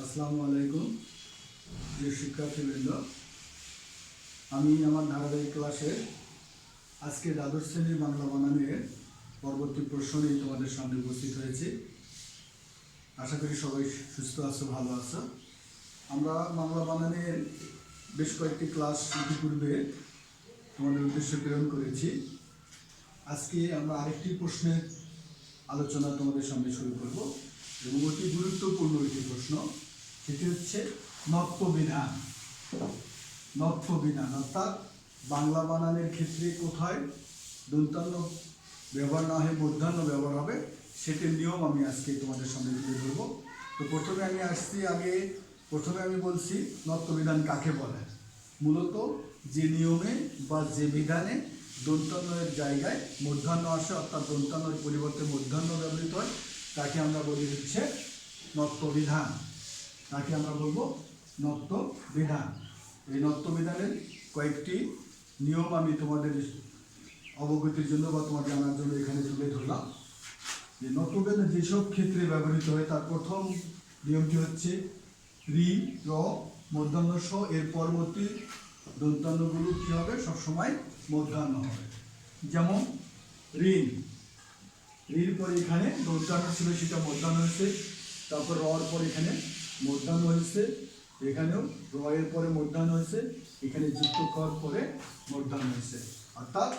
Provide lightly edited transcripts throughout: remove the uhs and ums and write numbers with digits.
আসসালামু আলাইকুম প্রিয় শিক্ষার্থীবৃন্দ। আমি আমার ধারাবাহিক ক্লাসে আজকে দ্বাদশ শ্রেণীর বাংলা বানানের পরবর্তী প্রশ্ন নিয়ে তোমাদের সামনে উপস্থিত হয়েছি। আশা করি সবাই সুস্থ আছো, ভালো আছো। আমরা বাংলা বানানের বেশ কয়েকটি ক্লাস ইতিপূর্বে তোমাদের উদ্দেশ্যে প্রেরণ করেছি। আজকে আমরা আরেকটি প্রশ্নের আলোচনা তোমাদের সামনে শুরু করব এবং অতি গুরুত্বপূর্ণ একটি প্রশ্ন। সেটি হচ্ছে নত্যবিধান। নত্যবিধান অর্থাৎ বাংলা বানানের ক্ষেত্রে কোথায় দন্তান্ন ব্যবহার না হয়ে মূর্ধন্য ব্যবহার হবে সেটির নিয়ম আমি আজকে তোমাদের সামনে তুলে ধরবো। তো প্রথমে আমি বলছি নত্যবিধান কাকে বলে। মূলত যে নিয়মে বা যে বিধানে দন্তান্নের জায়গায় মূর্ধন্য আসে, অর্থাৎ দন্তান্নের পরিবর্তে মূর্ধন্য ব্যবহৃত হয়, তাকে আমরা বলি হচ্ছে নত্যবিধান। তাকে আমরা বলবো নত্যবিধান। এই নত্যবিধানের কয়েকটি নিয়ম আমি তোমাদের অবগতির জন্য বা তোমার জানার জন্য এখানে তুলে ধরলাম। যে নত্যবিধান যেসব ক্ষেত্রে ব্যবহৃত হয় তার প্রথম নিয়মটি হচ্ছে রি, র, মূর্ধন্য স এর পরবর্তী দন্তান্নগুলো কী হবে, সবসময় মূর্ধন্য হবে। যেমন ঋণ, ঋর পরে এখানে দন্তান্ন ছিল, সেটা মূর্ধন্য হয়েছে। তারপর রর পরে এখানে মূর্ধন্য হয়েছে, এখানেও র এর পরে মূর্ধন্য হয়েছে, এখানে যুক্ত কর পরে মূর্ধন্য হয়েছে। অর্থাৎ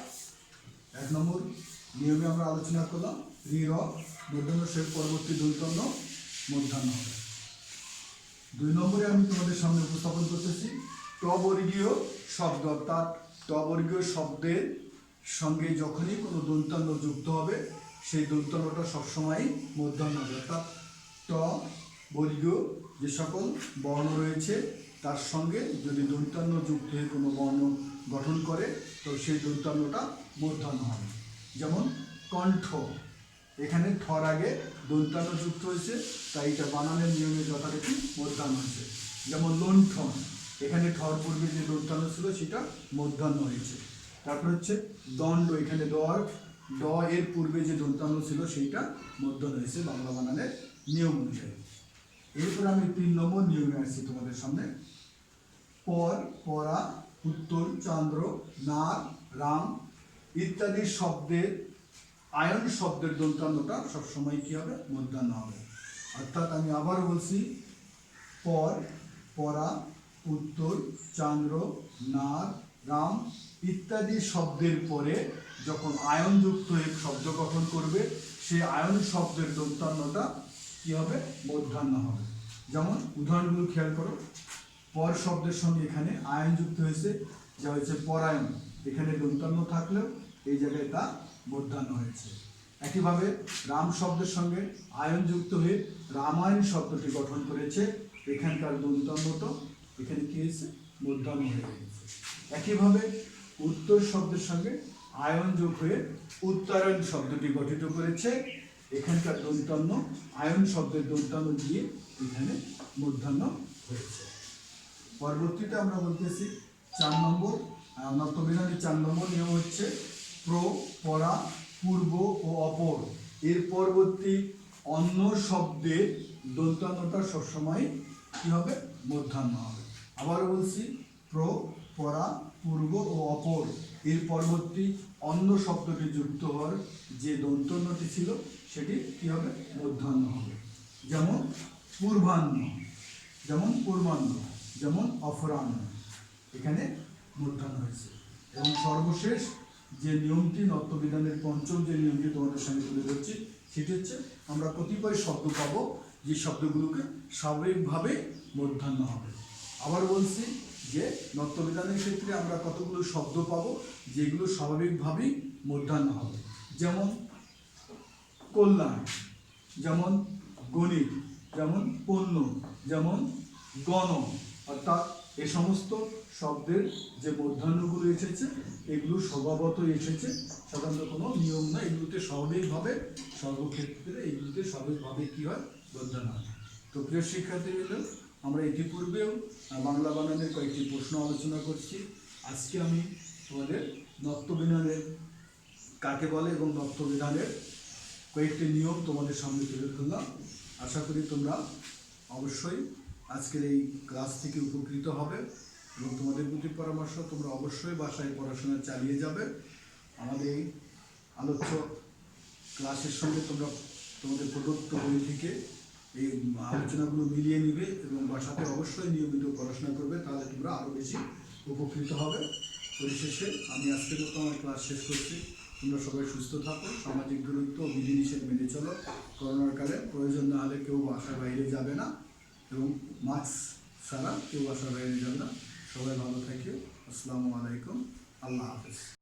এক নম্বর নিয়মে আমরা আলোচনা করলাম রি, র, মূর্ধন্য সে পরবর্তী দন্তান্ন মূর্ধন্য হবে। দুই নম্বরে আমি তোমাদের সামনে উপস্থাপন করতেছি টবর্গীয় শব্দ। অর্থাৎ টবর্গীয় শব্দের সঙ্গে যখনই কোনো দন্তান্ন যুক্ত হবে সেই দন্তান্নটা সবসময় মূর্ধন্য হবে। অর্থাৎ ট বর্গীয় যে সকল বর্ণ রয়েছে তার সঙ্গে যদি দন্তান্ন যুক্ত হয়ে কোনো বর্ণ গঠন করে তো সেই দন্তান্নটা মূর্ধন্য হবে। যেমন কণ্ঠ, এখানে ঠর আগে দন্তান্ন যুক্ত হয়েছে, তাই এটা বানানের নিয়মে যথারীতি মূর্ধন্য হয়েছে। যেমন লণ্ঠন, এখানে ঠর পূর্বে যে দন্তান্ন ছিল সেটা মূর্ধন্য হয়েছে। তারপর হচ্ছে দণ্ড, এখানে ড এর পূর্বে যে দন্তান্ন ছিল সেইটা মূর্ধন্য হয়েছে বাংলা বানানের নিয়ম অনুযায়ী। এরপর আমি 3 নম্বর নিয়মে আসছি তোমাদের সামনে। পর, পরা, উত্তর, চন্দ্র, নার, রাম ইত্যাদি শব্দের আয়ন শব্দের দন্তান্নটা সবসময় কী হবে, মূর্ধন্য হবে। অর্থাৎ আমি আবার বলছি, পর, পরা, উত্তর, চন্দ্র, নার, রাম ইত্যাদি শব্দের পরে যখন আয়ন যুক্ত হয়ে শব্দ গঠন করবে সেই আয়ন শব্দের দন্তান্নটা কী হবে, মূর্ধন্য হবে। যেমন উদাহরণগুলো খেয়াল করো। পর শব্দের সঙ্গে এখানে আয়ন যুক্ত হয়েছে, যা হয়েছে পরায়ণ, এখানে দন্তান্ন থাকলেও এই জায়গায় তা মূর্ধন্য হয়েছে। একইভাবে রাম শব্দের সঙ্গে আয়ন যুক্ত হয়ে রামায়ণ শব্দটি গঠন করেছে, এখানকার দন্তান্নটা এখানে কী হয়েছে, মূর্ধন্য হয়ে গেছে। একইভাবে উত্তর শব্দের সঙ্গে আয়ন যোগ হয়ে উত্তরায়ণ শব্দটি গঠিত করেছে, এখানকার দন্তান্ন আয়ন শব্দের দন্তান্ন দিয়ে এখানে মূর্ধন্য হয়েছে। পরবর্তীতে আমরা বলতেছি 4 নম্বর নত্যবিধানের 4 নম্বর নিয়ম হচ্ছে প্র, পরা, পূর্ব ও অপর এর পরবর্তী অন্য শব্দের দন্তান্নটা সবসময় কী হবে, মূর্ধন্য হবে। আবারও বলছি, প্র, পরা, পূর্ব ও অপর এর পরবর্তী অন্য শব্দটি যুক্ত হওয়ার যে দন্তান্নটি ছিল সেটি কী হবে, মূর্ধন্য হবে। যেমন পূর্বাহ্ন, যেমন পূর্বাহ্ন, যেমন অপরাহ্ন, এখানে মূর্ধন্য হয়েছে। এবং সর্বশেষ যে নিয়মটি নত্যবিধানের পঞ্চম যে নিয়মটি তোমাদের সঙ্গে তুলে ধরছি সেটি হচ্ছে আমরা কতিপয় শব্দ পাবো যে শব্দগুলোকে স্বাভাবিকভাবে মূর্ধন্য হবে। আবার বলছি যে নত্যবিধানের ক্ষেত্রে আমরা কতগুলো শব্দ পাবো যেগুলো স্বাভাবিকভাবেই মূর্ধন্য হবে। যেমন কল্যাণ, যেমন গণিত, যেমন পণ্য, যেমন গণ। অর্থাৎ এ সমস্ত শব্দের যে মূর্ধন্যগুলো এসেছে এগুলো স্বভাবতই এসেছে, সাধারণত কোনো নিয়ম না, এগুলোতে স্বাভাবিকভাবে সর্বক্ষেত্রে এগুলোতে স্বাভাবিকভাবে কী হয়, মূর্ধন্য হয়। তো প্রিয় শিক্ষার্থীবৃন্দ, আমরা ইতিপূর্বেও বাংলা বানানের কয়েকটি প্রশ্ন আলোচনা করছি। আজকে আমি তোমাদের নত্যবিধানের কাকে বলে এবং নত্যবিধানের কয়েকটি নিয়ম তোমাদের সামনে তুলে ধরলাম। আশা করি তোমরা অবশ্যই আজকের এই ক্লাস থেকে উপকৃত হবে এবং তোমাদের প্রতি পরামর্শ, তোমরা অবশ্যই বাসায় পড়াশোনা চালিয়ে যাবে। আমাদের এই আলোচ্য ক্লাসের সঙ্গে তোমরা তোমাদের প্রদত্ত বই থেকে এই আলোচনাগুলো মিলিয়ে নিবে এবং বাসাতে অবশ্যই নিয়মিত পড়াশোনা করবে, তাহলে তোমরা আরও বেশি উপকৃত হবে। পরিশেষে আমি আজকের মতো আমার ক্লাস শেষ করছি। তোমরা সবাই সুস্থ থাকো, সামাজিক দূরত্ব ও বিধিনিষেধ মেনে চলো। করোনার কালে প্রয়োজন না হলে কেউ বাসার বাইরে যাবে না এবং মাস্ক ছাড়া কেউ বাসার বাইরে যাবে না। সবাই ভালো থাকিও। আসসালামু আলাইকুম। আল্লাহ হাফেজ।